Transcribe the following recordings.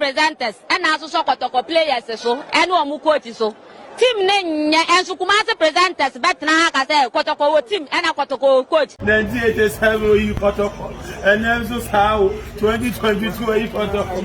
presenters and also so Kotoko players so and one coach so. Team name and so Kumasi presenters but now I say Kotoko team and a Kotoko coach. 1987 you Kotoko and then so how 2022 you Kotoko.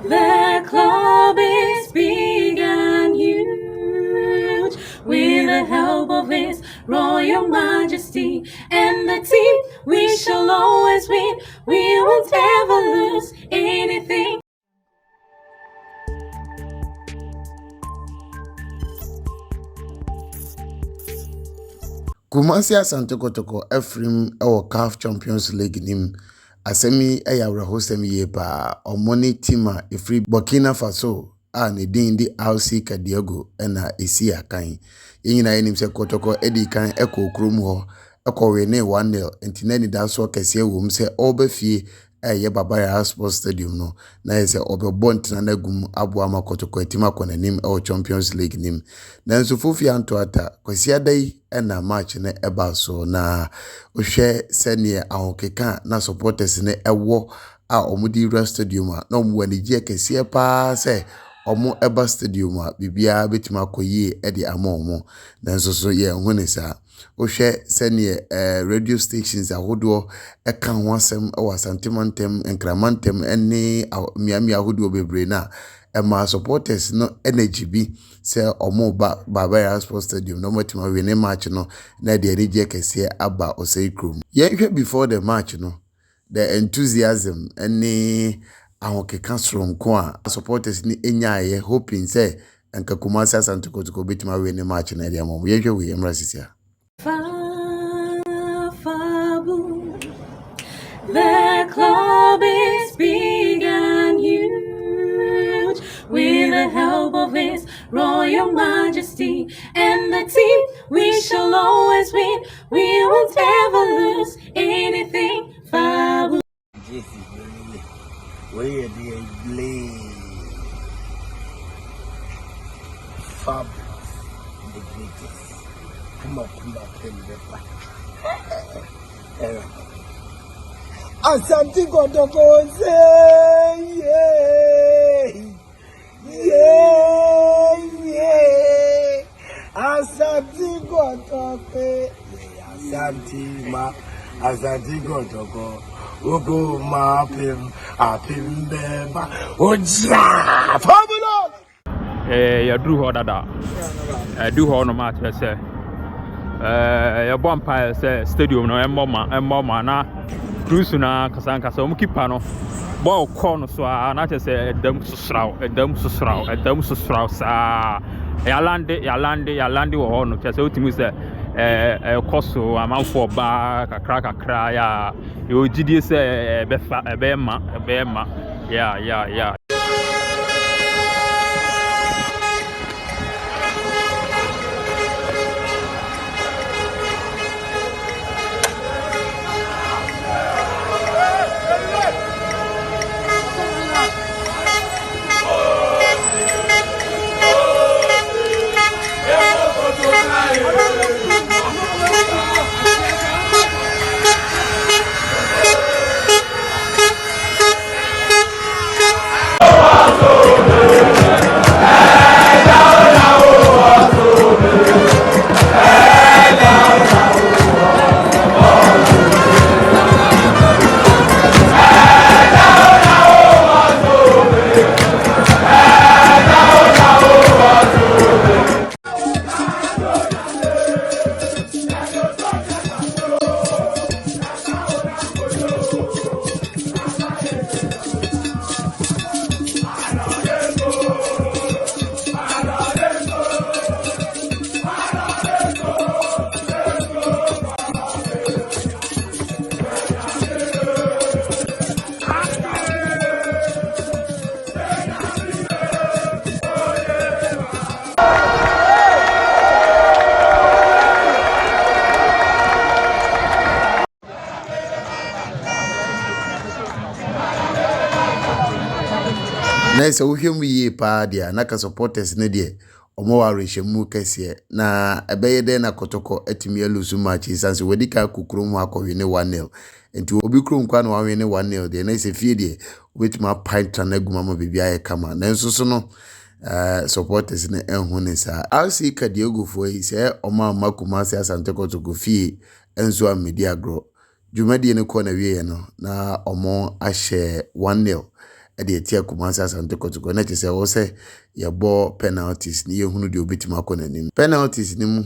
The club is big and huge, with the help of His Royal Majesty and the team, we shall always win. We won't ever lose anything. Kumasi Asante Kotoko Ephraim our CAF Champions League nim asemi eyawre hostem yepa omoni tima efri Burkina Faso a ne din di RC Kadiago na esi akan yenyina yenim se Kotoko edi kan ekokrom ho ekowe ne 1-0 entinani da so kese wom se obafie ye Babaya Sports Stadium no na yese obebo ntina na gum abo ama Kotoko etima konanim e Champions League nim nanso fofi anto ata kwasi adai na match ne eba so na ohwe sene ahokeka na supporters ne ewo a omudi Ura Stadium a na omwanije kese pa se omo eba stadium a bibia betima koyi e de ama omo nanso so ye hunisa ohwe sene radio stations ahodo eka ho asem o Asantemantem Enkramantem ene miami ahodo bebre na ema supporters no energy bi se omo Babaya Sports Stadium no matima win match no na de energy kese aba oseikrom ye before the match no the enthusiasm any ahokeka strong kwa supporters ni enyaye hoping say enka Kumasi Asante Kotoko betima win match na dia mom ye hwe we emrasisia. The club is big and huge, with the help of His Royal Majesty and the team, we shall always win. We won't ever lose anything. Fabu. Where they play Fab the greatest. Come up, tell me the Asante Kotoko say yeah. Asante Kotoko, Asante Kotoko. Ogo ma apim beba oja fabulous ya dru ho dada du ho no match say ya bompa say stadium no emma na cruise na kasankasa o keeper no ball corner so na say edam susraw sa ya lande wo ho no say otimi say koso amanfo ba kakra ya ojidie se bema ya na se wohwem yi pa dia na ka supporters ne de omo wa rehemu kese na ebeye den na Kotoko etimi alusu match sanse wedi ka kukuru mu akɔwe ne 1-0 enti obi kuro nkwa na wawe ne 1-0 de na ise fie de obetuma pintra na guma ma bibia ye kama na nso so no supporters ne enhu ne sa RC Kadiego fo yi se oma Kumasi Asante Kotoko fie enzo amedi agro dwumadi ne ko na wie no na omo ahye 1-0 ade etia Kumasi Asante Kotoko na chese wo se yebo penalties ni yehunu de obitima akɔ nanim penalties ni mu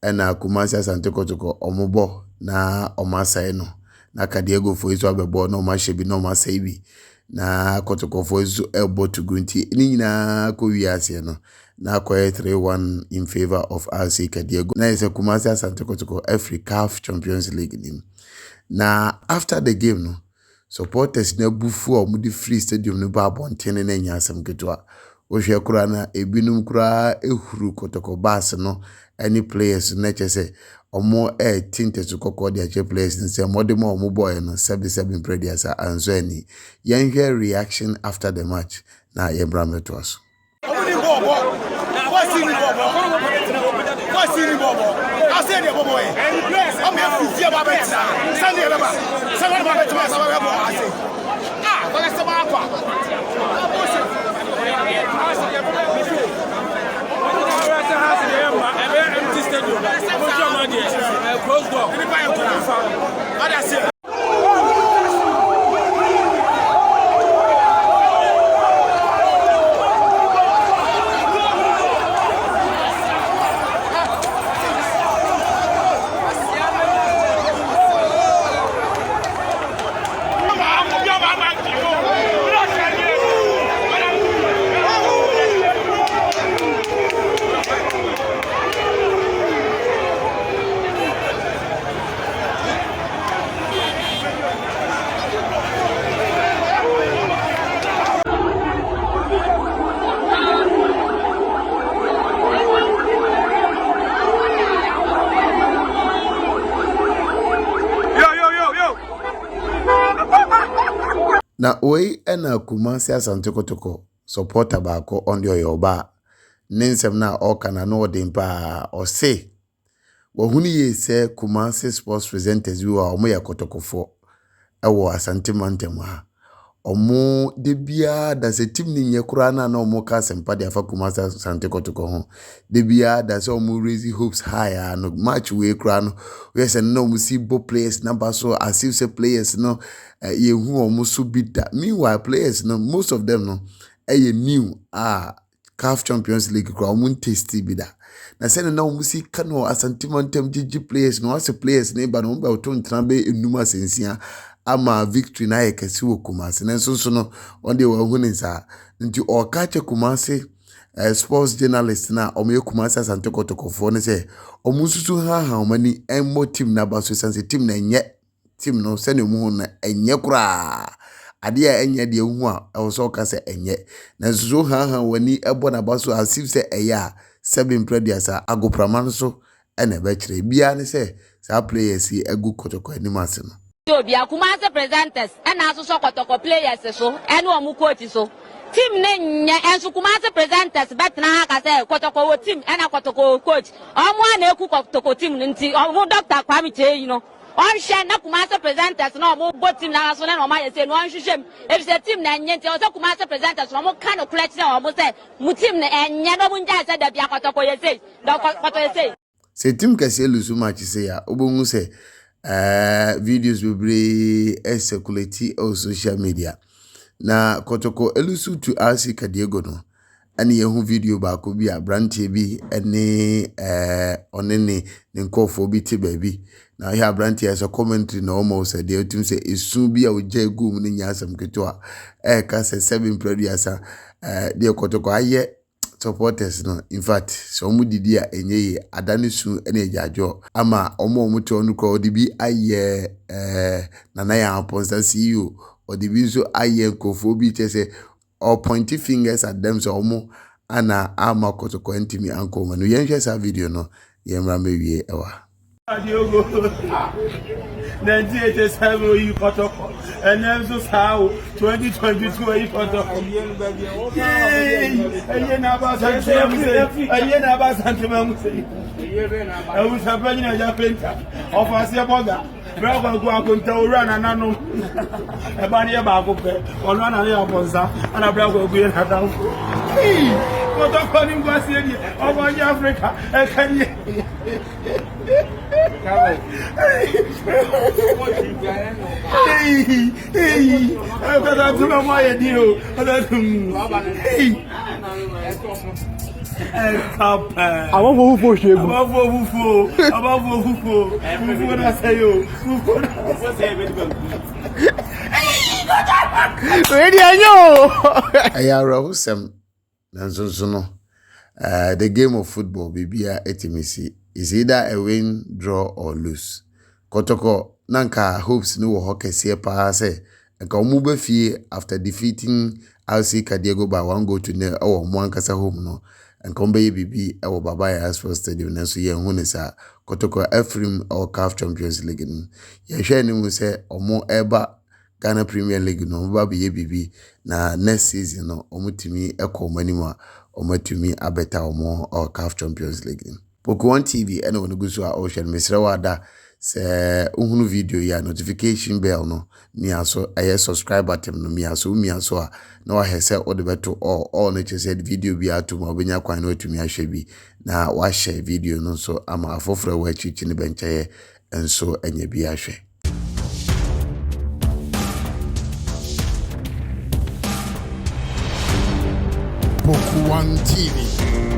na Kumasi Asante Kotoko omobo na omasai no na Kadiego fo iso abebo na omahye bi na omasai bi na Kotoko fo iso elbo to gunti ni nyina ko wiase no na akoye 3-1 in favor of RC Kadiego na ise Kumasi Asante Kotoko CAF Champions League nim na after the game no supporters na bufu omudi free stadium no ba bontene na nyasam ketwa ohwe kura na ebinum kura ehuru Kotoko bus no any players na chese omo tinte to kokko dia che players nse modemo omo boy no 77 predias anzo ani yenhwe reaction after the match na yebra metwas omudi bobo na wasini bobo aseni bobo e omo afufia ba betina sani eleba sani ba betina sa ba bo ase wala se ba kwa close door. na oi ena Kumasi Asante Kotoko supporter baako onde oyoba nensem na okana no odimpa ose wahuni yese Kumasi sports presenters wi wa omo ya Kotokofo ewo Asante Mountain ha omo de bia da se team ni nyekura na omo ka sempa de afa Kumasi Asante Kotoko ho de bia da se omo raise hopes higher no match we kura no we say no mu see bo players number so as if say players no yehu omo so bida meanwhile players no most of them no new CAF Champions League kura omo tasty bida na say na omo see kano Asante Mountain GG players no as players ne ba no ba oton trambe enuma sensia ama victory na yekesi wo Kumasi nenso no onde wa hunu nsa nti okache Kumasi sports journalist na omo Kumasi Asante Kotoko fo ne say omo susu ha omani emmo team na ba so sense team na nye team no se ne mu na enye kura ade a enye de hu a so ka se enye na susu ha wani ebo na ba so asif se eya 7 predias agopraman so ene be kire bia ne say sa players egu Kotoko animase no Obi Kumasi presenters na so Kotoko players so ene omu coach so team ne nya enso Kumasi presenters betna ha ka say Kotoko wo team ena Kotoko coach omo na eku Kotoko team nti omo Dr. Kwame Cheyi no on share na Kumasi presenters no omo go team na so na omo say no on hwehwem if say team na nya nti o say Kumasi presenters omo kan no clutch na omo say mu team na enya no mu nja say da bia Kotoko ye say da Kotoko ye say se team kase lusu match say ya obongu say videos bebre circulate on social media na Kotoko elusu to RC Kadiego no ani yehu video ba ko bi abrantie bi ene onene ne nkofo bi te baby na ya abrantie as a commentary na almost say dey team say esu bi a oja gum ne nyasam keto ka say 7 predias dey Kotoko aye supporters no in fact so mu didi a enye adane su ene ejajo ama omo to onu ko odibi aye nana ya sponsor CEO odibi so aye nkofo bi chese or pointy fingers at them so omo ana ama Kotoko ntimi anko manu yenhwe sa video no yemra mewie ewa Diogo 1987 you Kotoko and then so how 2022 you Kotoko and about sentiment I was happening at your painter of us your brother Bravo go up until run and nano a bunny about or run on your bonza and a bravo go have down Kotoko in Guasini over Africa and can you the game of football baby etimisi is either a win, draw or lose. Kotoko nanka hopes no hockey see pa say nka omu fie after defeating RC Kadiego by 1-0 or Mwankasa home no nka ombe bibi e wo baba ya Sports Stadium na so ye hu ne sa Kotoko Ephraim or CAF Champions League no ye hwe ni mu say omo eba Ghana Premier League no ba be bibi na next season no omutimi ekomanima omatumi abeta omo or CAF Champions League. Poku TV ene wonu gusu a ocean mesre wada se uhunu video ya notification bell no mi aso aye subscribe button no mi aso a na wa hese o de beto all na che said video bi atum obenya kwan na otumi ahwe bi na wa share video no so ama afoforo wa chichi ne benche enso enye bi ahwe. Poku TV.